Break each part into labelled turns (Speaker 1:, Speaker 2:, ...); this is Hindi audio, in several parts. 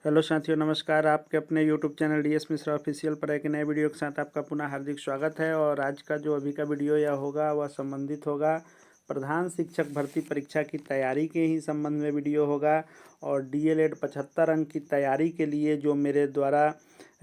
Speaker 1: हेलो साथियों, नमस्कार। आपके अपने YouTube channel DS Mishra official पर एक नए वीडियो के साथ आपका पुनः हार्दिक स्वागत है। और आज का जो अभी का वीडियो यह होगा वह संबंधित होगा प्रधान शिक्षक भर्ती परीक्षा की तैयारी के ही संबंध में वीडियो होगा। और डीएलएड 75 अंक की तैयारी के लिए जो मेरे द्वारा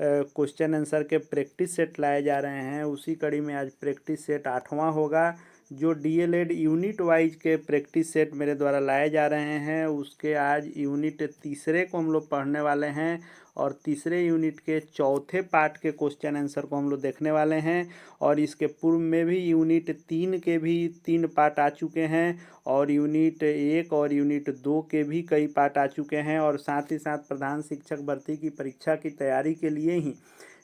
Speaker 1: क्वेश्चन आंसर के प्रैक्टिस सेट लाए जा रहे हैं, उसी कड़ी में आज प्रैक्टिस सेट 8वां होगा। जो डीएलएड यूनिट वाइज के प्रैक्टिस सेट मेरे द्वारा लाए जा रहे हैं, उसके आज यूनिट तीसरे को हम लोग पढ़ने वाले हैं। और तीसरे यूनिट के चौथे पार्ट के क्वेश्चन आंसर को हम लोग देखने वाले हैं। और इसके पूर्व में भी यूनिट 3 के भी 3 पार्ट आ चुके हैं, और यूनिट 1 और यूनिट 2 के भी कई पार्ट आ चुके हैं। और साथ ही साथ प्रधान शिक्षक भर्ती की परीक्षा की तैयारी के लिए ही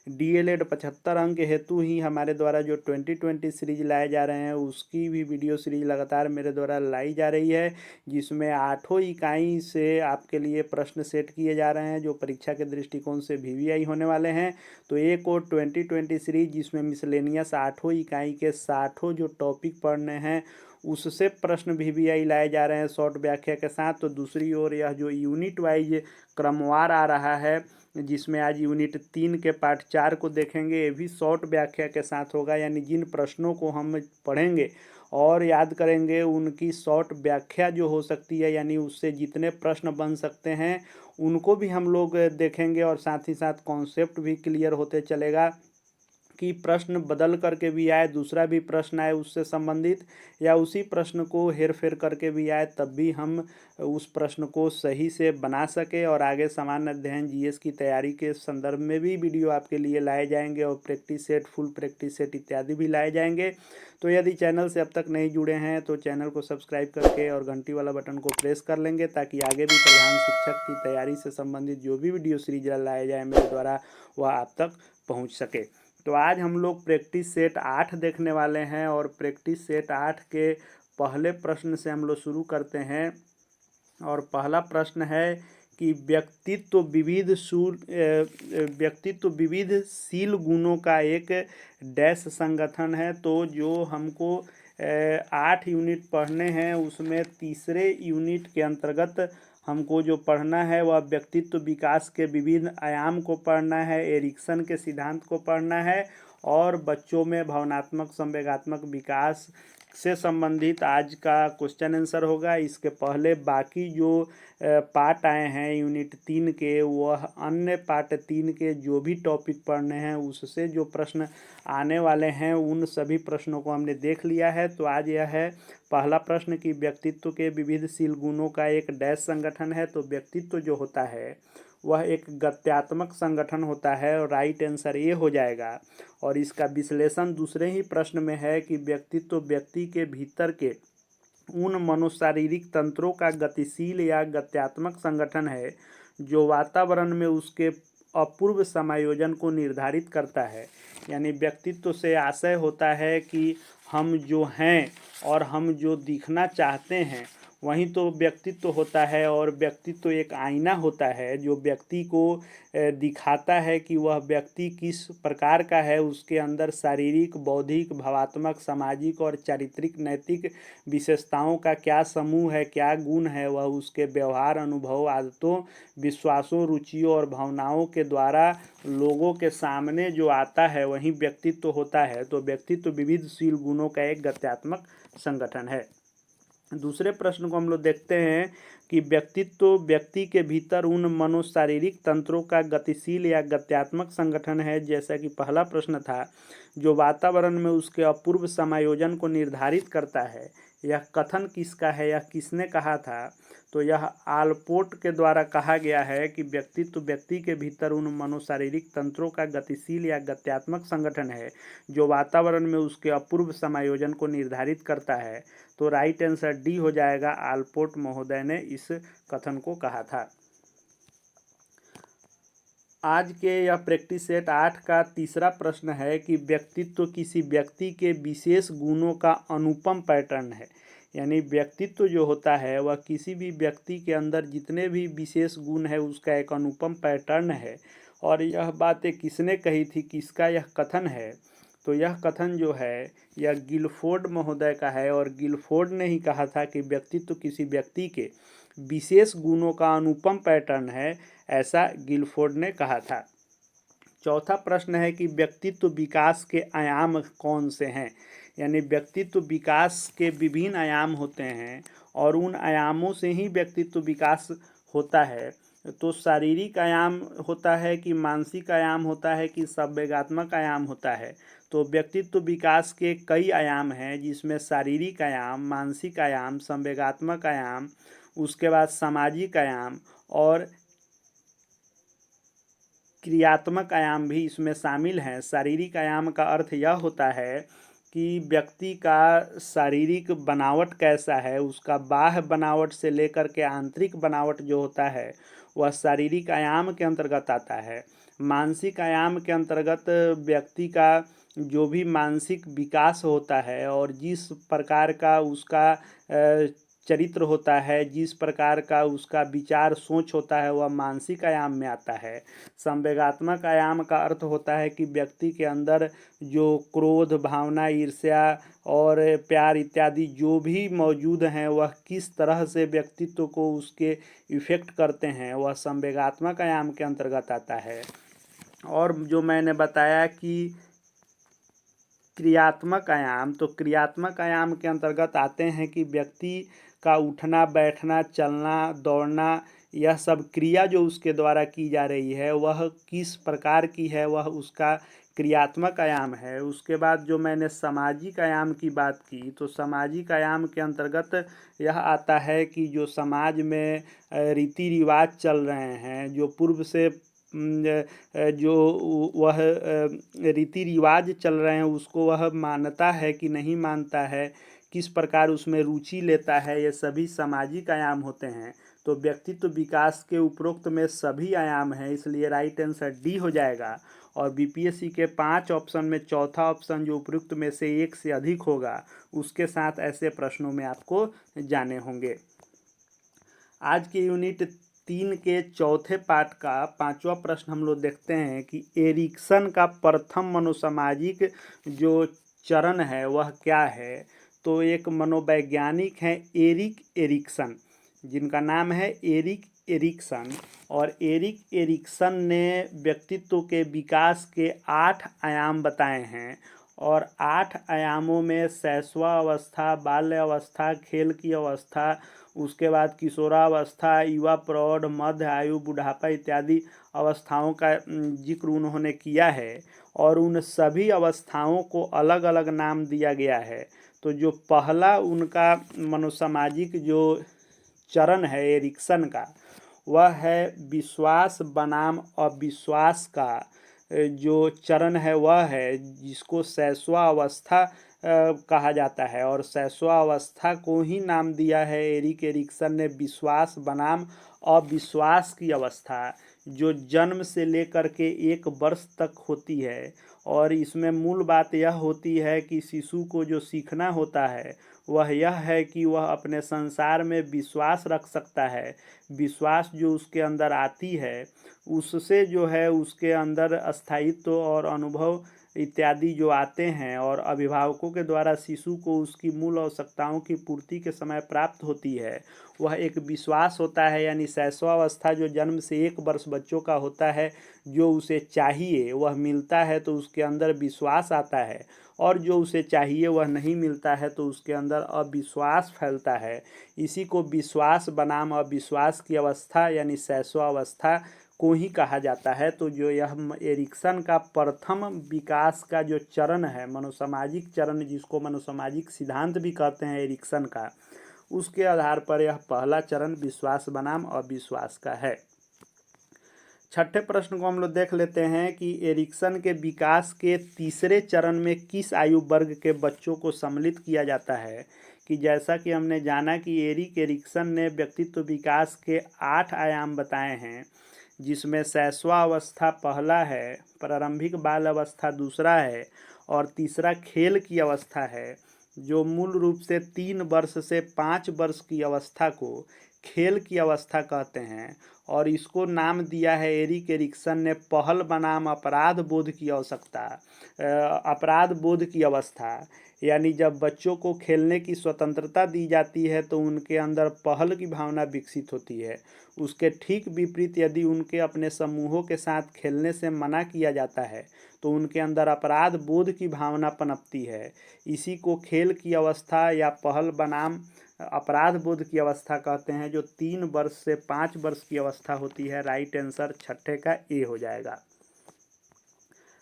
Speaker 1: डीएलएड 75 अंक हेतु ही हमारे द्वारा जो 2020 सीरीज लाए जा रहे हैं, उसकी भी वीडियो सीरीज लगातार मेरे द्वारा लाई जा रही है, जिसमें 8 इकाई से आपके लिए प्रश्न सेट किए जा रहे हैं जो परीक्षा के दृष्टिकोण से वीवीआई होने वाले हैं। तो एक और 2020 सीरीज जिसमें मिसलेनियस 8 इकाई के 60 जो टॉपिक पढ़ने हैं, उससे प्रश्न वीवीआई लाए जा रहे हैं शॉर्ट व्याख्या के साथ। तो दूसरी ओर यह जो यूनिट वाइज क्रमवार आ रहा है, जिसमें आज यूनिट 3 के पार्ट 4 को देखेंगे, ये भी शॉर्ट व्याख्या के साथ होगा। यानी जिन प्रश्नों को हम पढ़ेंगे और याद करेंगे, उनकी शॉर्ट व्याख्या जो हो सकती है, यानी उससे जितने प्रश्न बन सकते हैं उनको भी हम लोग देखेंगे। और साथ ही साथ कॉन्सेप्ट भी क्लियर होते चलेगा कि प्रश्न बदल करके भी आए, दूसरा भी प्रश्न आए उससे संबंधित, या उसी प्रश्न को हेर फेर करके भी आए, तब भी हम उस प्रश्न को सही से बना सके। और आगे सामान्य अध्ययन जीएस की तैयारी के संदर्भ में भी वीडियो आपके लिए लाए जाएंगे, और practice set, full practice set इत्यादि भी लाए जाएंगे। तो यदि चैनल से अब तक नहीं जुड़े हैं तो चैनल को सब्सक्राइब करके और घंटी वाला बटन को प्रेस कर लेंगे, ताकि आगे भी प्रधान शिक्षक की तैयारी से संबंधित जो भी वीडियो सीरीज लाए जाए मेरे द्वारा, वह आप तक पहुँच सके। तो आज हम लोग प्रैक्टिस सेट 8 देखने वाले हैं। और प्रैक्टिस सेट 8 के पहले प्रश्न से हम लोग शुरू करते हैं। और पहला प्रश्न है कि व्यक्तित्व विविधशील गुणों का एक डैश संगठन है। तो जो हमको 8 यूनिट पढ़ने हैं, उसमें तीसरे यूनिट के अंतर्गत हमको जो पढ़ना है वह व्यक्तित्व विकास के विभिन्न आयाम को पढ़ना है, एरिक्सन के सिद्धांत को पढ़ना है, और बच्चों में भावनात्मक संवेगात्मक विकास से संबंधित आज का क्वेश्चन आंसर होगा। इसके पहले बाकी जो पार्ट आए हैं यूनिट 3 के, वह अन्य पार्ट 3 के जो भी टॉपिक पढ़ने हैं उससे जो प्रश्न आने वाले हैं, उन सभी प्रश्नों को हमने देख लिया है। तो आज यह है पहला प्रश्न कि व्यक्तित्व के विविधशील गुणों का एक डैश संगठन है। तो व्यक्तित्व जो होता है वह एक गत्यात्मक संगठन होता है, और राइट आंसर ये हो जाएगा। और इसका विश्लेषण दूसरे ही प्रश्न में है कि व्यक्तित्व व्यक्ति के भीतर के उन मनोशारीरिक तंत्रों का गतिशील या गत्यात्मक संगठन है जो वातावरण में उसके अपूर्व समायोजन को निर्धारित करता है। यानी व्यक्तित्व से आशय होता है कि हम जो हैं और हम जो दिखना चाहते हैं, वहीं तो व्यक्तित्व होता है। और व्यक्तित्व एक आईना होता है जो व्यक्ति को दिखाता है कि वह व्यक्ति किस प्रकार का है, उसके अंदर शारीरिक, बौद्धिक, भावात्मक, सामाजिक और चारित्रिक नैतिक विशेषताओं का क्या समूह है, क्या गुण है, वह उसके व्यवहार, अनुभव, आदतों, विश्वासों, रुचियों और भावनाओं के द्वारा लोगों के सामने जो आता है, वही व्यक्तित्व होता है। तो व्यक्तित्व विविधशील गुणों का एक गत्यात्मक संगठन है। दूसरे प्रश्न को हम लोग देखते हैं कि व्यक्तित्व व्यक्ति के भीतर उन मनोशारीरिक तंत्रों का गतिशील या गत्यात्मक संगठन है, जैसा कि पहला प्रश्न था, जो वातावरण में उसके अपूर्व समायोजन को निर्धारित करता है। यह कथन किसका है, यह किसने कहा था? तो यह आलपोर्ट के द्वारा कहा गया है कि व्यक्तित्व व्यक्ति के भीतर उन मनोशारीरिक तंत्रों का गतिशील या गत्यात्मक संगठन है जो वातावरण में उसके अपूर्व समायोजन को निर्धारित करता है। तो राइट आंसर डी हो जाएगा, आलपोर्ट महोदय ने इस कथन को कहा था। आज के यह प्रैक्टिस सेट 8 का तीसरा प्रश्न है कि व्यक्तित्व किसी व्यक्ति के विशेष गुणों का अनुपम पैटर्न है। यानी व्यक्तित्व जो होता है वह किसी भी व्यक्ति के अंदर जितने भी विशेष गुण है उसका एक अनुपम पैटर्न है। और यह बातें किसने कही थी, किसका यह कथन है? तो यह कथन जो है यह गिलफोर्ड महोदय का है। और गिलफोर्ड ने ही कहा था कि व्यक्तित्व किसी व्यक्ति के विशेष गुणों का अनुपम पैटर्न है, ऐसा गिलफोर्ड ने कहा था। चौथा प्रश्न है कि व्यक्तित्व विकास के आयाम कौन से हैं, यानी व्यक्तित्व विकास के विभिन्न आयाम होते हैं और उन आयामों से ही व्यक्तित्व विकास होता है। तो शारीरिक आयाम होता है कि मानसिक आयाम होता है कि संवेगात्मक आयाम होता है। तो व्यक्तित्व विकास के कई आयाम हैं, जिसमें शारीरिक आयाम, मानसिक आयाम, संवेगात्मक आयाम, उसके बाद सामाजिक आयाम और क्रियात्मक आयाम भी इसमें शामिल हैं। शारीरिक आयाम का अर्थ यह होता है कि व्यक्ति का शारीरिक बनावट कैसा है, उसका बाह्य बनावट से लेकर के आंतरिक बनावट जो होता है वह शारीरिक आयाम के अंतर्गत आता है। मानसिक आयाम के अंतर्गत व्यक्ति का जो भी मानसिक विकास होता है और जिस प्रकार का उसका चरित्र होता है, जिस प्रकार का उसका विचार सोच होता है, वह मानसिक आयाम में आता है। संवेगात्मक आयाम का अर्थ होता है कि व्यक्ति के अंदर जो क्रोध भावना, ईर्ष्या और प्यार इत्यादि जो भी मौजूद हैं वह किस तरह से व्यक्तित्व को उसके इफ़ेक्ट करते हैं, वह संवेगात्मक आयाम के अंतर्गत आता है। और जो मैंने बताया कि क्रियात्मक आयाम, तो क्रियात्मक आयाम के अंतर्गत आते हैं कि व्यक्ति का उठना बैठना, चलना दौड़ना, यह सब क्रिया जो उसके द्वारा की जा रही है वह किस प्रकार की है, वह उसका क्रियात्मक आयाम है। उसके बाद जो मैंने सामाजिक आयाम की बात की, तो सामाजिक आयाम के अंतर्गत यह आता है कि जो समाज में रीति रिवाज चल रहे हैं, जो पूर्व से जो वह रीति रिवाज चल रहे हैं उसको वह मानता है कि नहीं मानता है, किस प्रकार उसमें रुचि लेता है, ये सभी सामाजिक आयाम होते हैं। तो व्यक्तित्व विकास के उपरोक्त में सभी आयाम हैं, इसलिए राइट आंसर डी हो जाएगा। और बीपीएससी के 5 ऑप्शन में चौथा ऑप्शन जो उपरोक्त में से एक से अधिक होगा उसके साथ ऐसे प्रश्नों में आपको जाने होंगे। आज के यूनिट 3 के चौथे पाठ का 5वां प्रश्न हम लोग देखते हैं कि एरिक्सन का प्रथम मनोसामाजिक जो चरण है वह क्या है। तो एक मनोवैज्ञानिक हैं एरिक एरिक्सन, जिनका नाम है एरिक एरिक्सन, और एरिक एरिक्सन ने व्यक्तित्व के विकास के 8 आयाम बताए हैं। और 8 आयामों में शैशवावस्था, बाल्य अवस्था, खेल की अवस्था, उसके बाद किशोरावस्था, युवा प्रौढ़, मध्य आयु, बुढ़ापा इत्यादि अवस्थाओं का जिक्र उन्होंने किया है। और उन सभी अवस्थाओं को अलग अलग नाम दिया गया है। तो जो पहला उनका मनोसामाजिक जो चरण है एरिक्सन का, वह है विश्वास बनाम अविश्वास का जो चरण है वह है, जिसको शैशवावस्था कहा जाता है। और शैशवावस्था को ही नाम दिया है एरिक एरिक्सन ने विश्वास बनाम अविश्वास की अवस्था, जो जन्म से लेकर के 1 वर्ष तक होती है। और इसमें मूल बात यह होती है कि शिशु को जो सीखना होता है वह यह है कि वह अपने संसार में विश्वास रख सकता है। विश्वास जो उसके अंदर आती है उससे जो है उसके अंदर स्थायित्व और अनुभव इत्यादि जो आते हैं, और अभिभावकों के द्वारा शिशु को उसकी मूल आवश्यकताओं की पूर्ति के समय प्राप्त होती है, वह एक विश्वास होता है। यानी शैशवावस्था जो जन्म से 1 वर्ष बच्चों का होता है, जो उसे चाहिए वह मिलता है तो उसके अंदर विश्वास आता है, और जो उसे चाहिए वह नहीं मिलता है तो उसके अंदर अविश्वास फैलता है। इसी को विश्वास बनाम अविश्वास की अवस्था यानी शैशवावस्था को ही कहा जाता है। तो जो यह एरिक्सन का प्रथम विकास का जो चरण है, मनोसामाजिक चरण, जिसको मनोसामाजिक सिद्धांत भी कहते हैं एरिक्सन का, उसके आधार पर यह पहला चरण विश्वास बनाम अविश्वास का है। छठे प्रश्न को हम लोग देख लेते हैं कि एरिक्सन के विकास के तीसरे चरण में किस आयु वर्ग के बच्चों को सम्मिलित किया जाता है। कि जैसा कि हमने जाना कि एरिक एरिक्सन ने व्यक्तित्व विकास के 8 आयाम बताए हैं, जिसमें शैशवावस्था पहला है, प्रारंभिक बाल अवस्था दूसरा है, और तीसरा खेल की अवस्था है, जो मूल रूप से 3 वर्ष से 5 वर्ष की अवस्था को खेल की अवस्था कहते हैं और इसको नाम दिया है एरिक एरिक्सन ने पहल बनाम अपराध बोध की आवश्यकता, अपराध बोध की अवस्था। यानी जब बच्चों को खेलने की स्वतंत्रता दी जाती है तो उनके अंदर पहल की भावना विकसित होती है। उसके ठीक विपरीत यदि उनके अपने समूहों के साथ खेलने से मना किया जाता है तो उनके अंदर अपराध बोध की भावना पनपती है। इसी को खेल की अवस्था या पहल बनाम अपराध बोध की अवस्था कहते हैं, जो 3 वर्ष से 5 वर्ष की अवस्था होती है। राइट आंसर छठे का ए हो जाएगा।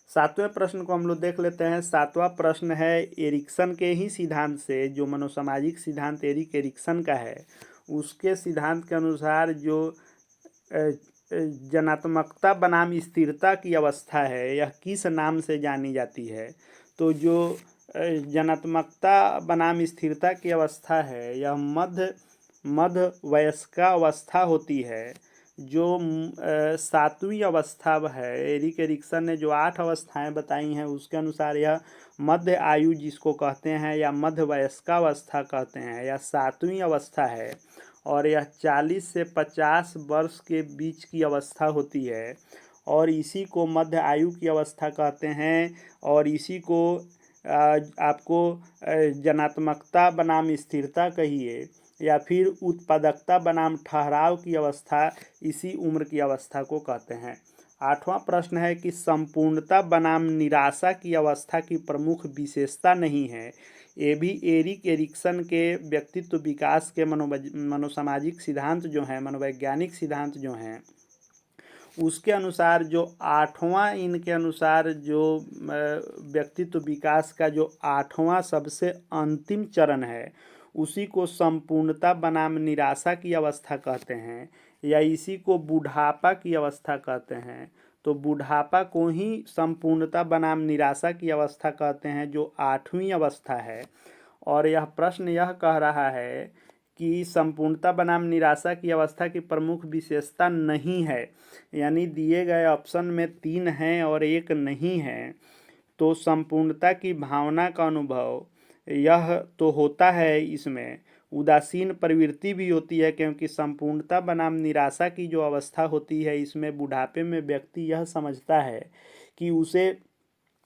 Speaker 1: 7वें प्रश्न को हम लोग देख लेते हैं। 7वां प्रश्न है एरिक्सन के ही सिद्धांत से, जो मनोसामाजिक सिद्धांत एरिक एरिक्सन का है, उसके सिद्धांत के अनुसार जो जनात्मकता बनाम स्थिरता की अवस्था है यह किस नाम से जानी जाती है। तो जो जनात्मकता बनाम स्थिरता की अवस्था है यह मध्य वयस्का अवस्था होती है। जो 7वीं अवस्था है, एरिक एरिक्सन ने जो 8 अवस्थाएं बताई हैं उसके अनुसार यह मध्य आयु जिसको कहते हैं या मध्य वयस्कावस्था कहते हैं, यह 7वीं अवस्था है और यह 40 से 50 वर्ष के बीच की अवस्था होती है और इसी को मध्य आयु की अवस्था कहते हैं। और इसी को आपको जनात्मकता बनाम स्थिरता कहिए या फिर उत्पादकता बनाम ठहराव की अवस्था, इसी उम्र की अवस्था को कहते हैं। 8वां प्रश्न है कि संपूर्णता बनाम निराशा की अवस्था की प्रमुख विशेषता नहीं है। ये भी एरिक एरिक्सन के व्यक्तित्व विकास के मनोसामाजिक सिद्धांत जो हैं, मनोवैज्ञानिक सिद्धांत जो हैं, उसके अनुसार जो 8वां, इनके अनुसार जो व्यक्तित्व विकास का जो 8वां सबसे अंतिम चरण है उसी को संपूर्णता बनाम निराशा की अवस्था कहते हैं या इसी को बुढ़ापा की अवस्था कहते हैं। तो बुढ़ापा को ही संपूर्णता बनाम निराशा की अवस्था कहते हैं, जो 8वीं अवस्था है। और यह प्रश्न यह कह रहा है कि संपूर्णता बनाम निराशा की अवस्था की प्रमुख विशेषता नहीं है, यानी दिए गए ऑप्शन में 3 हैं और 1 नहीं है। तो संपूर्णता की भावना का अनुभव यह तो होता है, इसमें उदासीन प्रवृत्ति भी होती है, क्योंकि संपूर्णता बनाम निराशा की जो अवस्था होती है इसमें बुढ़ापे में व्यक्ति यह समझता है कि उसे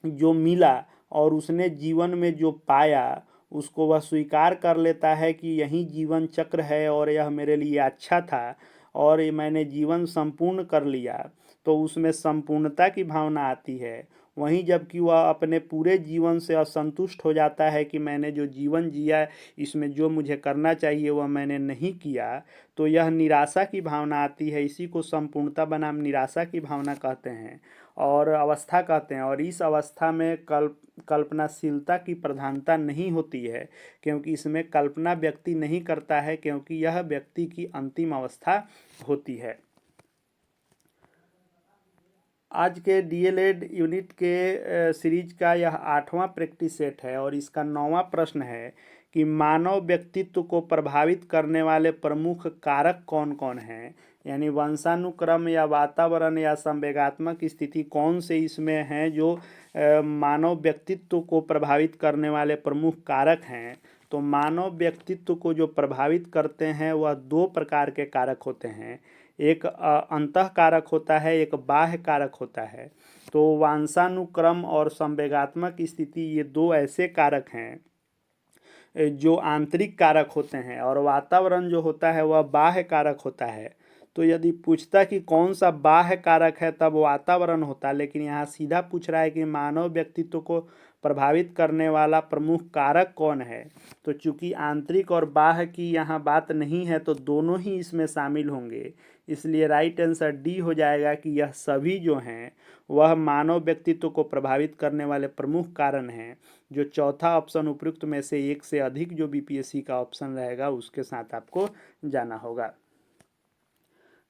Speaker 1: जो मिला और उसने जीवन में जो पाया उसको वह स्वीकार कर लेता है कि यही जीवन चक्र है और यह मेरे लिए अच्छा था और मैंने जीवन संपूर्ण कर लिया, तो उसमें संपूर्णता की भावना आती है। वहीं जबकि वह अपने पूरे जीवन से असंतुष्ट हो जाता है कि मैंने जो जीवन जिया इसमें जो मुझे करना चाहिए वह मैंने नहीं किया, तो यह निराशा की भावना आती है। इसी को संपूर्णता बनाम निराशा की भावना कहते हैं और अवस्था कहते हैं। और इस अवस्था में कल्पनाशीलता की प्रधानता नहीं होती है, क्योंकि इसमें कल्पना व्यक्ति नहीं करता है, क्योंकि यह व्यक्ति की अंतिम अवस्था होती है। आज के डीएलएड यूनिट के सीरीज का यह 8वां प्रैक्टिस सेट है और इसका 9वां प्रश्न है कि मानव व्यक्तित्व को प्रभावित करने वाले प्रमुख कारक कौन कौन हैं। यानी वंशानुक्रम या वातावरण या संवेगात्मक स्थिति कौन से इसमें हैं जो मानव व्यक्तित्व को प्रभावित करने वाले प्रमुख कारक हैं। तो मानव व्यक्तित्व को जो प्रभावित करते हैं वह 2 प्रकार के कारक होते हैं। एक अंतः कारक होता है, एक बाह्य कारक होता है। तो वंशानुक्रम और संवेगात्मक स्थिति ये 2 ऐसे कारक हैं जो आंतरिक कारक होते हैं और वातावरण जो होता है वह बाह्य कारक होता है। तो यदि पूछता कि कौन सा बाह्य कारक है तब वातावरण होता, लेकिन यहाँ सीधा पूछ रहा है कि मानव व्यक्तित्व को प्रभावित करने वाला प्रमुख कारक कौन है। तो चूंकि आंतरिक और बाह्य की यहाँ बात नहीं है तो दोनों ही इसमें शामिल होंगे, इसलिए राइट आंसर डी हो जाएगा कि यह सभी जो हैं वह मानव व्यक्तित्व को प्रभावित करने वाले प्रमुख कारण हैं। जो चौथा ऑप्शन उपयुक्त में से एक से अधिक जो बीपीएससी का ऑप्शन रहेगा उसके साथ आपको जाना होगा।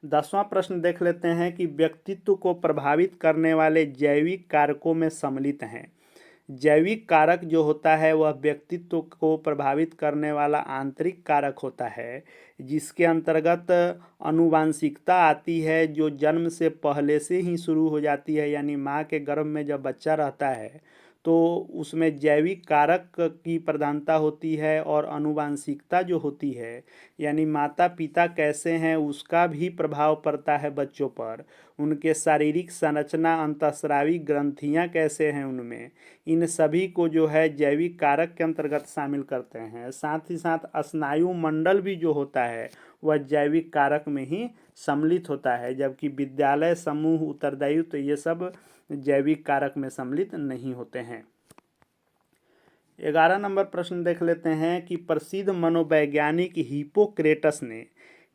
Speaker 1: 10वां प्रश्न देख लेते हैं कि व्यक्तित्व को प्रभावित करने वाले जैविक कारकों में सम्मिलित हैं। जैविक कारक जो होता है वह व्यक्तित्व को प्रभावित करने वाला आंतरिक कारक होता है, जिसके अंतर्गत आनुवांशिकता आती है जो जन्म से पहले से ही शुरू हो जाती है। यानी माँ के गर्भ में जब बच्चा रहता है तो उसमें जैविक कारक की प्रधानता होती है और आनुवांशिकता जो होती है, यानी माता पिता कैसे हैं उसका भी प्रभाव पड़ता है बच्चों पर। उनके शारीरिक संरचना, अंतःस्रावी ग्रंथियां कैसे हैं उनमें, इन सभी को जो है जैविक कारक के अंतर्गत शामिल करते हैं। साथ ही साथ स्नायु मंडल भी जो होता है वह जैविक कारक में ही सम्मिलित होता है, जबकि विद्यालय समूह, उत्तरदायित्व तो ये सब जैविक कारक में सम्मिलित नहीं होते हैं। 11 नंबर प्रश्न देख लेते हैं कि प्रसिद्ध मनोवैज्ञानिक हिप्पोक्रेटस ने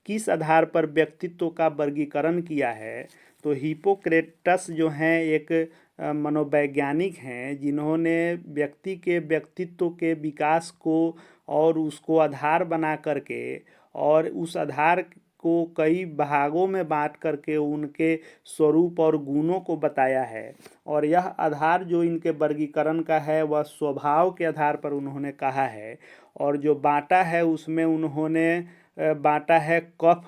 Speaker 1: किस आधार पर व्यक्तित्व का वर्गीकरण किया है। तो हिप्पोक्रेटस जो हैं एक मनोवैज्ञानिक हैं जिन्होंने व्यक्ति के व्यक्तित्व के विकास को और उसको आधार बना करके और उस आधार को कई भागों में बांट करके उनके स्वरूप और गुणों को बताया है। और यह आधार जो इनके वर्गीकरण का है वह स्वभाव के आधार पर उन्होंने कहा है। और जो बांटा है उसमें उन्होंने बांटा है कफ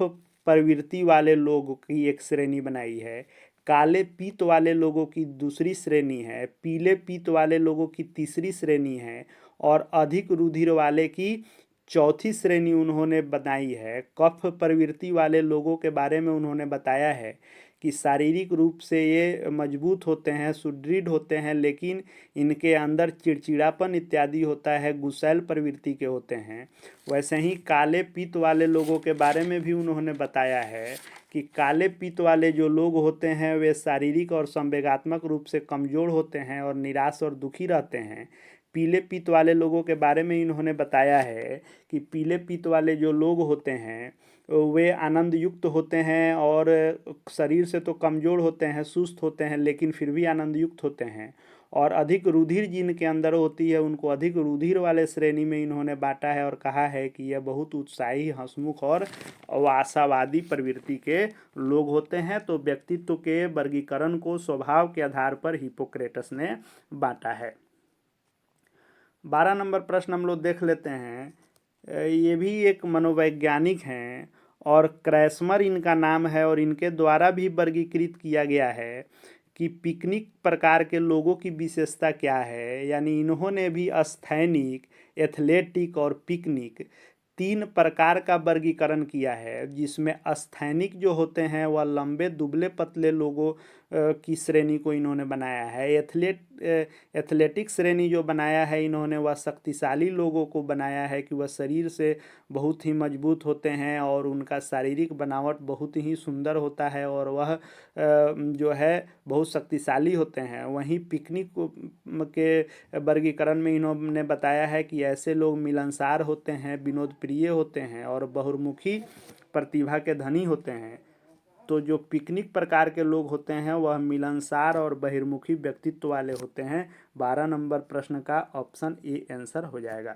Speaker 1: प्रवृत्ति वाले लोगों की एक श्रेणी बनाई है, काले पीत वाले लोगों की दूसरी श्रेणी है, पीले पीत वाले लोगों की तीसरी श्रेणी है और अधिक रुधिर वाले की चौथी श्रेणी उन्होंने बनाई है। कफ प्रवृत्ति वाले लोगों के बारे में उन्होंने बताया है कि शारीरिक रूप से ये मजबूत होते हैं, सुदृढ़ होते हैं, लेकिन इनके अंदर चिड़चिड़ापन इत्यादि होता है, गुस्सैल प्रवृत्ति के होते हैं। वैसे ही काले पीत वाले लोगों के बारे में भी उन्होंने बताया है कि काले पीत वाले जो लोग होते हैं वे शारीरिक और संवेगात्मक रूप से कमज़ोर होते हैं और निराश और दुखी रहते हैं। पीले पीत वाले लोगों के बारे में इन्होंने बताया है कि पीले पीत वाले जो लोग होते हैं वे आनंद युक्त होते हैं और शरीर से तो कमज़ोर होते हैं, सुस्त होते हैं, लेकिन फिर भी आनंद युक्त होते हैं। और अधिक रुधिर जिनके अंदर होती है उनको अधिक रुधिर वाले श्रेणी में इन्होंने बांटा है और कहा है कि यह बहुत उत्साही, हंसमुख और आशावादी प्रवृत्ति के लोग होते हैं। तो व्यक्तित्व के वर्गीकरण को स्वभाव के आधार पर हिप्पोक्रेटस ने बांटा है। 12 नंबर प्रश्न हम लोग देख लेते हैं। ये भी एक मनोवैज्ञानिक हैं और क्रैस्मर इनका नाम है और इनके द्वारा भी वर्गीकृत किया गया है कि पिकनिक प्रकार के लोगों की विशेषता क्या है। यानी इन्होंने भी स्थैनिक, एथलेटिक और पिकनिक 3 प्रकार का वर्गीकरण किया है, जिसमें स्थैनिक जो होते हैं वह लंबे दुबले पतले लोगों की श्रेणी को इन्होंने बनाया है। एथलेटिक श्रेणी जो बनाया है इन्होंने वह शक्तिशाली लोगों को बनाया है कि वह शरीर से बहुत ही मजबूत होते हैं और उनका शारीरिक बनावट बहुत ही सुंदर होता है और वह जो है बहुत शक्तिशाली होते हैं। वहीं पिकनिक के वर्गीकरण में इन्होंने बताया है कि ऐसे लोग मिलनसार होते हैं, विनोद प्रिय होते हैं और बहुमुखी प्रतिभा के धनी होते हैं। तो जो पिकनिक प्रकार के लोग होते हैं वह मिलनसार और बहिर्मुखी व्यक्तित्व वाले होते हैं। 12 नंबर प्रश्न का ऑप्शन ए आंसर हो जाएगा।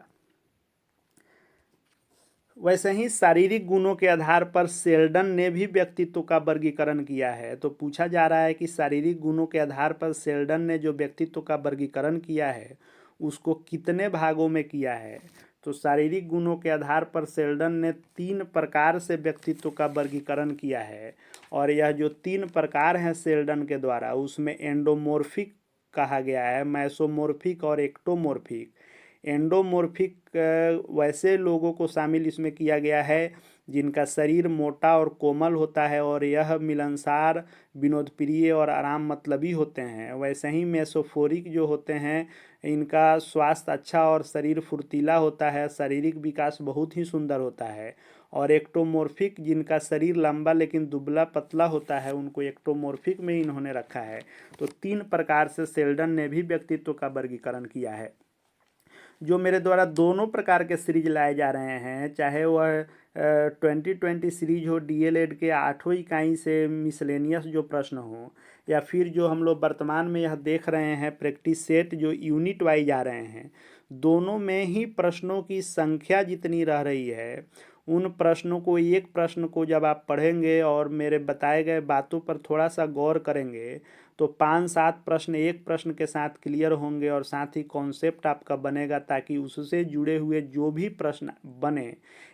Speaker 1: वैसे ही शारीरिक गुणों के आधार पर शेल्डन ने भी व्यक्तित्व का वर्गीकरण किया है। तो पूछा जा रहा है कि शारीरिक गुणों के आधार पर शेल्डन ने जो व्यक्तित्व का वर्गीकरण किया है उसको कितने भागों में किया है। तो शारीरिक गुणों के आधार पर शेल्डन ने 3 प्रकार से व्यक्तित्व का वर्गीकरण किया है और यह जो 3 प्रकार हैं शेल्डन के द्वारा उसमें एंडोमॉर्फिक कहा गया है, मेसोमॉर्फिक और एक्टोमॉर्फिक। एंडोमॉर्फिक वैसे लोगों को शामिल इसमें किया गया है जिनका शरीर मोटा और कोमल होता है और यह मिलनसार, विनोदप्रिय और आराम मतलबी होते हैं। वैसे ही मेसोफोरिक जो होते हैं इनका स्वास्थ्य अच्छा और शरीर फुर्तीला होता है, शारीरिक विकास बहुत ही सुंदर होता है। और एक्टोमॉर्फिक जिनका शरीर लंबा लेकिन दुबला पतला होता है उनको एक्टोमॉर्फिक में इन्होंने रखा है। तो 3 प्रकार से शेल्डन ने भी व्यक्तित्व का वर्गीकरण किया है। जो मेरे द्वारा दोनों प्रकार के सीरीज लाए जा रहे हैं, चाहे वह 2020 सीरीज हो, डीएलएड के 8वीं इकाई से मिसलेनियस जो प्रश्न हो, या फिर जो हम लोग वर्तमान में यह देख रहे हैं प्रैक्टिस सेट जो यूनिट वाइज आ रहे हैं, दोनों में ही प्रश्नों की संख्या जितनी रह रही है उन प्रश्नों को, एक प्रश्न को जब आप पढ़ेंगे और मेरे बताए गए बातों पर थोड़ा सा गौर करेंगे तो 5-7 प्रश्न एक प्रश्न के साथ क्लियर होंगे और साथ ही कॉन्सेप्ट आपका बनेगा, ताकि उससे जुड़े हुए जो भी प्रश्न बने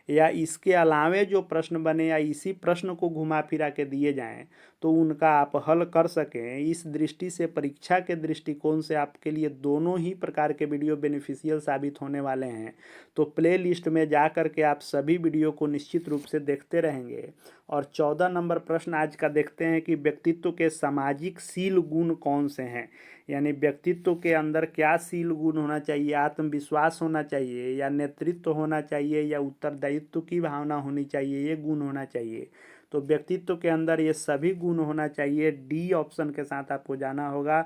Speaker 1: या इसके अलावे जो प्रश्न बने या इसी प्रश्न को घुमा फिरा के दिए जाएं तो उनका आप हल कर सकें, इस दृष्टि से परीक्षा के दृष्टिकोण से आपके लिए दोनों ही प्रकार के वीडियो बेनिफिशियल साबित होने वाले हैं। तो प्ले लिस्ट में जा कर के आप सभी वीडियो को निश्चित रूप से देखते रहेंगे। और 14 नंबर प्रश्न आज का देखते हैं कि व्यक्तित्व के सामाजिक शील गुण कौन से हैं। यानी व्यक्तित्व के अंदर क्या शील गुण होना चाहिए, आत्मविश्वास होना चाहिए या नेतृत्व होना चाहिए या उत्तरदायित्व की भावना होनी चाहिए, ये गुण होना चाहिए। तो व्यक्तित्व के अंदर ये सभी गुण होना चाहिए। डी ऑप्शन के साथ आपको जाना होगा।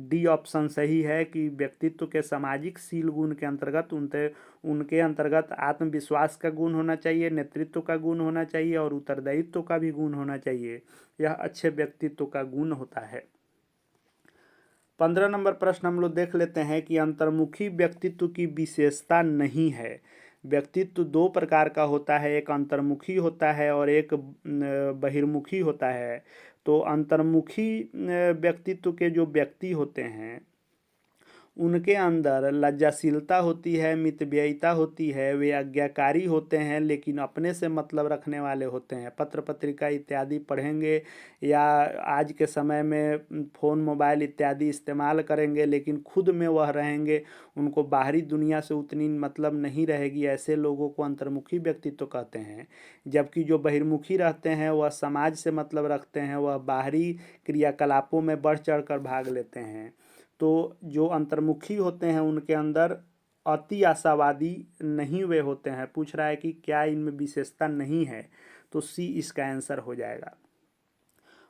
Speaker 1: डी ऑप्शन सही है कि व्यक्तित्व के सामाजिक शील गुण के अंतर्गत उनके अंतर्गत आत्मविश्वास का गुण होना चाहिए, नेतृत्व का गुण होना चाहिए और उत्तरदायित्व का भी गुण होना चाहिए। यह अच्छे व्यक्तित्व का गुण होता है। 15 नंबर प्रश्न हम लोग देख लेते हैं कि अंतर्मुखी व्यक्तित्व की विशेषता नहीं है। व्यक्तित्व दो प्रकार का होता है, एक अंतर्मुखी होता है और एक बहिर्मुखी होता है। तो अंतर्मुखी व्यक्तित्व के जो व्यक्ति होते हैं उनके अंदर लज्जाशीलता होती है, मितव्ययिता होती है, वे आज्ञाकारी होते हैं लेकिन अपने से मतलब रखने वाले होते हैं। पत्र पत्रिका इत्यादि पढ़ेंगे या आज के समय में फ़ोन मोबाइल इत्यादि इस्तेमाल करेंगे लेकिन खुद में वह रहेंगे, उनको बाहरी दुनिया से उतनी मतलब नहीं रहेगी। ऐसे लोगों को अंतर्मुखी व्यक्तित्व कहते हैं। जबकि जो बहिर्मुखी रहते हैं वह समाज से मतलब रखते हैं, वह बाहरी क्रियाकलापों में बढ़ चढ़ कर भाग लेते हैं। तो जो अंतर्मुखी होते हैं उनके अंदर अति आशावादी नहीं वे होते हैं। पूछ रहा है कि क्या इनमें विशेषता नहीं है, तो सी इसका आंसर हो जाएगा।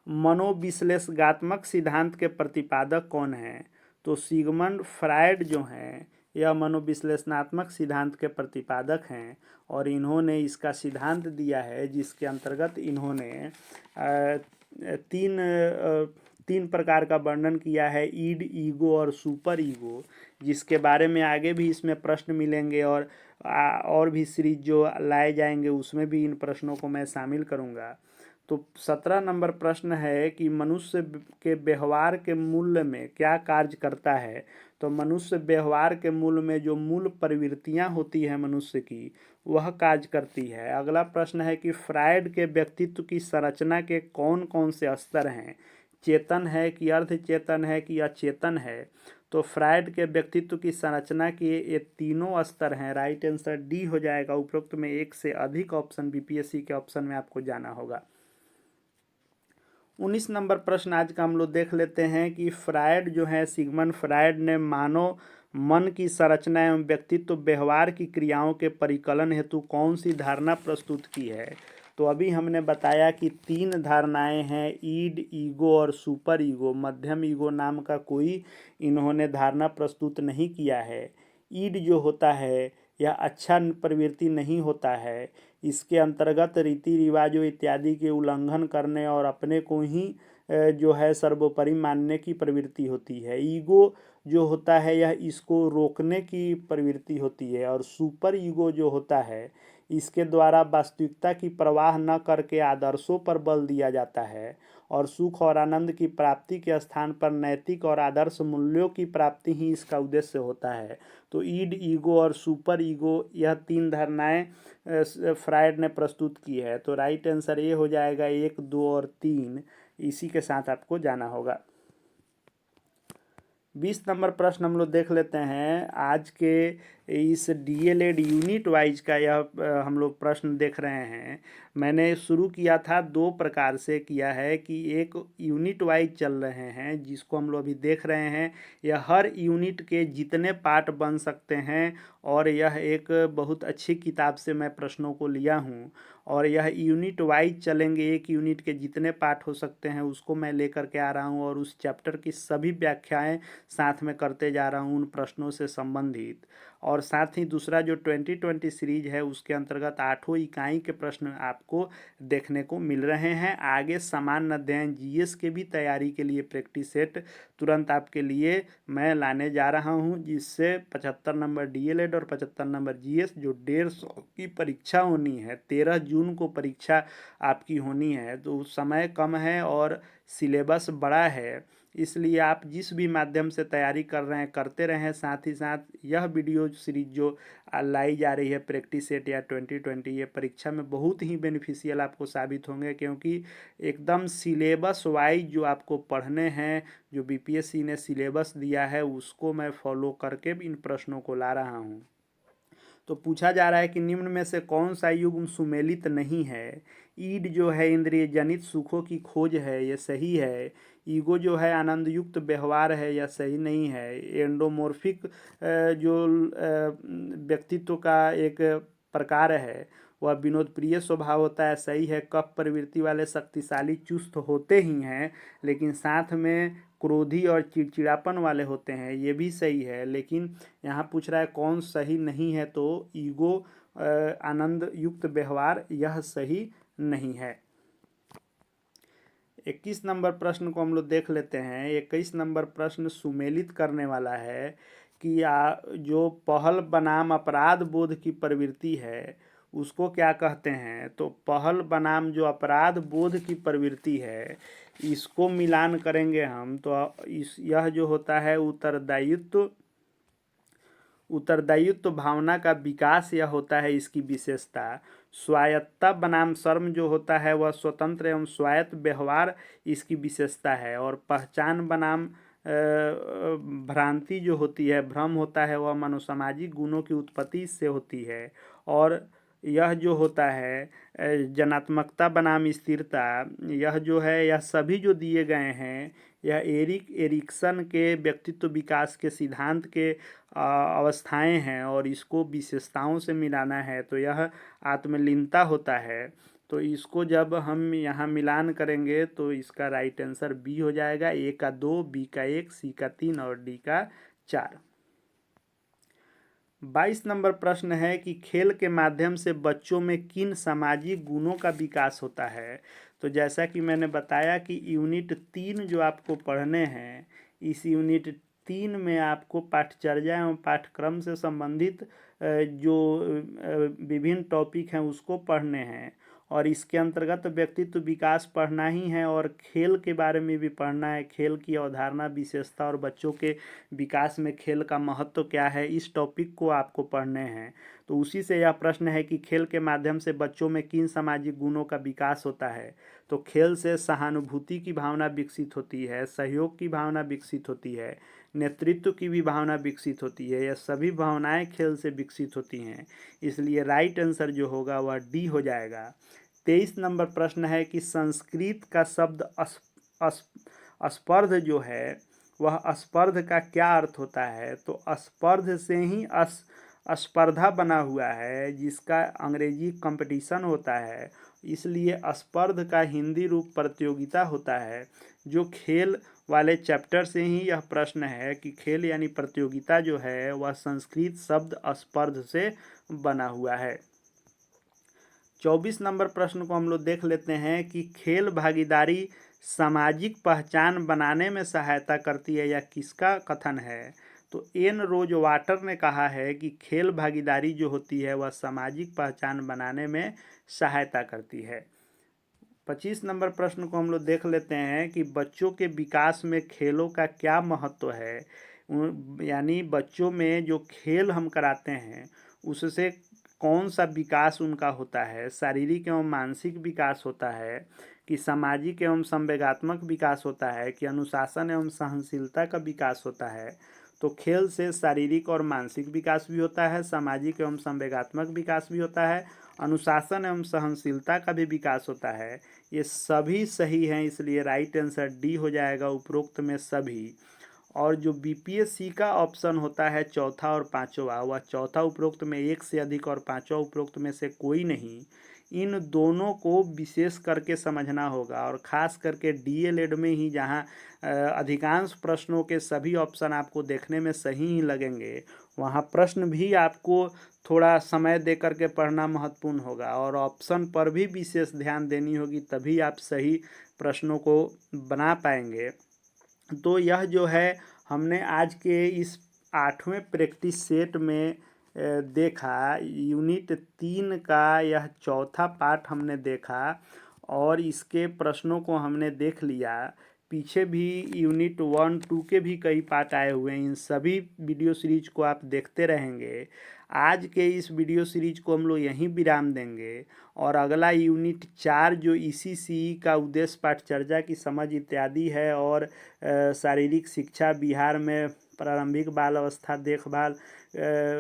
Speaker 1: मनोविश्लेषणात्मक सिद्धांत के प्रतिपादक कौन हैं? तो सिगमंड फ्रायड जो हैं यह मनोविश्लेषणात्मक सिद्धांत के प्रतिपादक हैं और इन्होंने इसका सिद्धांत दिया है जिसके अंतर्गत इन्होंने तीन प्रकार का वर्णन किया है, ईड, ईगो और सुपर ईगो, जिसके बारे में आगे भी इसमें प्रश्न मिलेंगे और भी सीरीज जो लाए जाएंगे उसमें भी इन प्रश्नों को मैं शामिल करूंगा। तो 17 नंबर प्रश्न है कि मनुष्य के व्यवहार के मूल्य में क्या कार्य करता है। तो मनुष्य व्यवहार के मूल में जो मूल प्रवृत्तियां होती है मनुष्य की वह कार्य करती है। अगला प्रश्न है कि फ्रायड के व्यक्तित्व की संरचना के कौन कौन से स्तर हैं, चेतन है कि अर्धचेतन है कि अचेतन है। तो फ्रायड के व्यक्तित्व की संरचना के ये तीनों स्तर हैं। राइट आंसर डी हो जाएगा। उपरोक्त में एक से अधिक ऑप्शन बीपीएससी के ऑप्शन में आपको जाना होगा। 19 नंबर प्रश्न आज का हम लोग देख लेते हैं कि फ्रायड जो है, सिगमंड फ्रायड ने मानव मन की संरचना एवं व्यक्तित्व व्यवहार की क्रियाओं के परिकलन हेतु कौन सी धारणा प्रस्तुत की है। तो अभी हमने बताया कि तीन धारणाएं हैं, ईड, ईगो और सुपर ईगो। मध्यम ईगो नाम का कोई इन्होंने धारणा प्रस्तुत नहीं किया है। ईड जो होता है यह अच्छा प्रवृत्ति नहीं होता है। इसके अंतर्गत रीति रिवाजों इत्यादि के उल्लंघन करने और अपने को ही जो है सर्वोपरि मानने की प्रवृत्ति होती है। ईगो जो होता है यह इसको रोकने की प्रवृत्ति होती है। और सुपर ईगो जो होता है इसके द्वारा वास्तविकता की परवाह न करके आदर्शों पर बल दिया जाता है और सुख और आनंद की प्राप्ति के स्थान पर नैतिक और आदर्श मूल्यों की प्राप्ति ही इसका उद्देश्य होता है। तो ईड, ईगो और सुपर ईगो यह तीन धारणाएं फ्रायड ने प्रस्तुत की है। तो राइट आंसर ये हो जाएगा 1, 2 और 3। इसी के साथ आपको जाना होगा। 20 नंबर प्रश्न हम लोग देख लेते हैं। आज के इस डीएलएड यूनिट वाइज का यह हम लोग प्रश्न देख रहे हैं। मैंने शुरू किया था दो प्रकार से किया है कि एक यूनिट वाइज चल रहे हैं जिसको हम लोग अभी देख रहे हैं। यह हर यूनिट के जितने पार्ट बन सकते हैं और यह एक बहुत अच्छी किताब से मैं प्रश्नों को लिया हूँ और यह यूनिट वाइज चलेंगे। एक यूनिट के जितने पार्ट हो सकते हैं उसको मैं लेकर के आ रहा हूँ और उस चैप्टर की सभी व्याख्याएं साथ में करते जा रहा हूँ उन प्रश्नों से संबंधित। और साथ ही दूसरा जो 2020 सीरीज है उसके अंतर्गत 8 इकाई के प्रश्न आपको देखने को मिल रहे हैं। आगे सामान्य अध्ययन जीएस के भी तैयारी के लिए प्रैक्टिस सेट तुरंत आपके लिए मैं लाने जा रहा हूं, जिससे 75 नंबर डीएलएड और 75 नंबर जीएस जो 150 की परीक्षा होनी है, 13 जून को परीक्षा आपकी होनी है। तो समय कम है और सिलेबस बड़ा है इसलिए आप जिस भी माध्यम से तैयारी कर रहे हैं करते रहें। साथ ही साथ यह वीडियो सीरीज जो लाई जा रही है प्रैक्टिस सेट या 2020, ये परीक्षा में बहुत ही बेनिफिशियल आपको साबित होंगे, क्योंकि एकदम सिलेबस वाइज जो आपको पढ़ने हैं, जो बीपीएससी ने सिलेबस दिया है उसको मैं फॉलो करके इन प्रश्नों को ला रहा हूँ। तो पूछा जा रहा है कि निम्न में से कौन सा युग्म सुमेलित नहीं है। ईड जो है इंद्रिय जनित सुखों की खोज है, ये सही है। ईगो जो है आनंद युक्त व्यवहार है, यह सही नहीं है। एंडोमॉर्फिक जो व्यक्तित्व का एक प्रकार है वह विनोद प्रिय स्वभाव होता है, सही है। कफ प्रवृत्ति वाले शक्तिशाली चुस्त होते ही हैं, लेकिन साथ में क्रोधी और चिड़चिड़ापन वाले होते हैं, ये भी सही है। लेकिन यहाँ पूछ रहा है कौन सही नहीं है, तो ईगो आनंद युक्त व्यवहार यह सही नहीं है। 21 नंबर प्रश्न को हम लोग देख लेते हैं। 21 नंबर प्रश्न सुमेलित करने वाला है कि जो पहल बनाम अपराध बोध की प्रवृत्ति है उसको क्या कहते हैं। तो पहल बनाम जो अपराध बोध की प्रवृत्ति है इसको मिलान करेंगे हम तो यह जो होता है उत्तरदायित्व भावना का विकास यह होता है इसकी विशेषता। स्वायत्तता बनाम शर्म जो होता है वह स्वतंत्र एवं स्वायत्त व्यवहार इसकी विशेषता है। और पहचान बनाम भ्रांति जो होती है, भ्रम होता है, वह मनोसामाजिक गुणों की उत्पत्ति इससे होती है। और यह जो होता है जनात्मकता बनाम स्थिरता, यह जो है यह सभी जो दिए गए हैं यह एरिक्सन के व्यक्तित्व विकास के सिद्धांत के अवस्थाएं हैं और इसको विशेषताओं से मिलाना है तो यह आत्मलीनता होता है। तो इसको जब हम यहाँ मिलान करेंगे तो इसका राइट आंसर बी हो जाएगा। ए का 2, बी का 1, सी का 3 और डी का 4। 22 नंबर प्रश्न है कि खेल के माध्यम से बच्चों में किन सामाजिक गुणों का विकास होता है। तो जैसा कि मैंने बताया कि यूनिट 3 जो आपको पढ़ने हैं, इस यूनिट 3 में आपको पाठचर्या एवं पाठ्यक्रम से संबंधित जो विभिन्न टॉपिक हैं उसको पढ़ने हैं और इसके अंतर्गत व्यक्तित्व विकास पढ़ना ही है और खेल के बारे में भी पढ़ना है। खेल की अवधारणा, विशेषता और बच्चों के विकास में खेल का महत्व क्या है, इस टॉपिक को आपको पढ़ने हैं। तो उसी से यह प्रश्न है कि खेल के माध्यम से बच्चों में किन सामाजिक गुणों का विकास होता है। तो खेल से सहानुभूति की भावना विकसित होती है, सहयोग की भावना विकसित होती है, नेतृत्व की भी भावना विकसित होती है। यह सभी भावनाएं खेल से विकसित होती हैं, इसलिए राइट आंसर जो होगा वह डी हो जाएगा। 23 नंबर प्रश्न है कि संस्कृत का शब्द स्पर्ध जो है वह स्पर्ध का क्या अर्थ होता है। तो स्पर्ध से ही स्पर्धा बना हुआ है जिसका अंग्रेजी कंपटीशन होता है, इसलिए स्पर्ध का हिंदी रूप प्रतियोगिता होता है। जो खेल वाले चैप्टर से ही यह प्रश्न है कि खेल यानी प्रतियोगिता जो है वह संस्कृत शब्द स्पर्ध से बना हुआ है। 24 नंबर प्रश्न को हम लोग देख लेते हैं कि खेल भागीदारी सामाजिक पहचान बनाने में सहायता करती है, या किसका कथन है। तो एन रोज वाटर ने कहा है कि खेल भागीदारी जो होती है वह सामाजिक पहचान बनाने में सहायता करती है। 25 नंबर प्रश्न को हम लोग देख लेते हैं कि बच्चों के विकास में खेलों का क्या महत्व है। यानी बच्चों में जो खेल हम कराते हैं उससे कौन सा विकास उनका होता है। शारीरिक एवं मानसिक विकास होता है कि सामाजिक एवं संवेगात्मक विकास होता है कि अनुशासन एवं सहनशीलता का विकास होता है। तो खेल से शारीरिक और मानसिक विकास भी होता है, सामाजिक एवं संवेगात्मक विकास भी होता है, अनुशासन एवं सहनशीलता का भी विकास होता है। ये सभी सही हैं, इसलिए राइट आंसर डी हो जाएगा उपरोक्त में सभी। और जो बीपीएससी का ऑप्शन होता है चौथा और पांचवा, वह चौथा उपरोक्त में एक से अधिक और पांचवा उपरोक्त में से कोई नहीं। इन दोनों को विशेष करके समझना होगा और ख़ास करके डीएलएड में ही जहाँ अधिकांश प्रश्नों के सभी ऑप्शन आपको देखने में सही ही लगेंगे, वहाँ प्रश्न भी आपको थोड़ा समय दे करके पढ़ना महत्वपूर्ण होगा और ऑप्शन पर भी विशेष ध्यान देनी होगी, तभी आप सही प्रश्नों को बना पाएंगे। तो यह जो है हमने आज के इस 8वें प्रैक्टिस सेट में देखा, यूनिट 3 का यह चौथा पार्ट हमने देखा और इसके प्रश्नों को हमने देख लिया पीछे भी यूनिट 1, 2 के भी कई पार्ट आए हुए हैं। इन सभी वीडियो सीरीज को आप देखते रहेंगे। आज के इस वीडियो सीरीज को हम लोग यहीं विराम देंगे और अगला यूनिट 4 जो इसी सीई का उद्देश्य पाठचर्या की समझ इत्यादि है और शारीरिक शिक्षा बिहार में प्रारंभिक बाल अवस्था देखभाल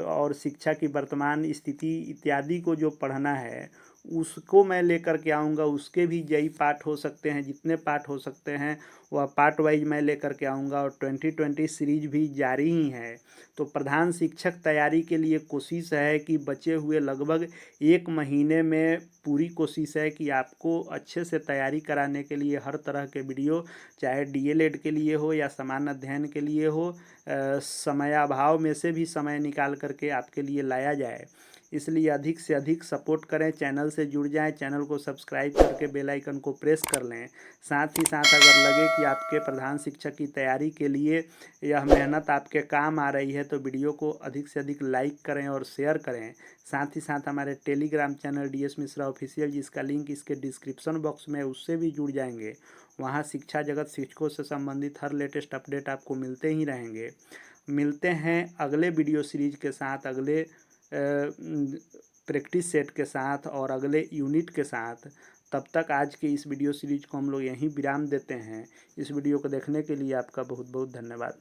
Speaker 1: और शिक्षा की वर्तमान स्थिति इत्यादि को जो पढ़ना है उसको मैं लेकर के आऊँगा। उसके भी यही पार्ट हो सकते हैं, जितने पार्ट हो सकते हैं वह पार्ट वाइज मैं लेकर के आऊँगा और 2020 सीरीज भी जारी ही है। तो प्रधान शिक्षक तैयारी के लिए कोशिश है कि बचे हुए लगभग 1 महीने में पूरी कोशिश है कि आपको अच्छे से तैयारी कराने के लिए हर तरह के वीडियो, चाहे डीएलएड के लिए हो या सामान्य अध्ययन के लिए हो, समयाभाव में से भी समय निकाल करके आपके लिए लाया जाए। इसलिए अधिक से अधिक सपोर्ट करें, चैनल से जुड़ जाएं, चैनल को सब्सक्राइब करके बेल आइकन को प्रेस कर लें। साथ ही साथ अगर लगे कि आपके प्रधान शिक्षक की तैयारी के लिए यह मेहनत आपके काम आ रही है तो वीडियो को अधिक से अधिक लाइक करें और शेयर करें। साथ ही साथ हमारे Telegram channel DS Mishra official, जिसका लिंक इसके डिस्क्रिप्शन बॉक्स में है, उससे भी जुड़ जाएंगे। वहाँ शिक्षा जगत, शिक्षकों से संबंधित हर लेटेस्ट अपडेट आपको मिलते ही रहेंगे। मिलते हैं अगले वीडियो सीरीज के साथ, अगले प्रैक्टिस सेट के साथ और अगले यूनिट के साथ। तब तक आज के इस वीडियो सीरीज को हम लोग यहीं विराम देते हैं। इस वीडियो को देखने के लिए आपका बहुत बहुत धन्यवाद।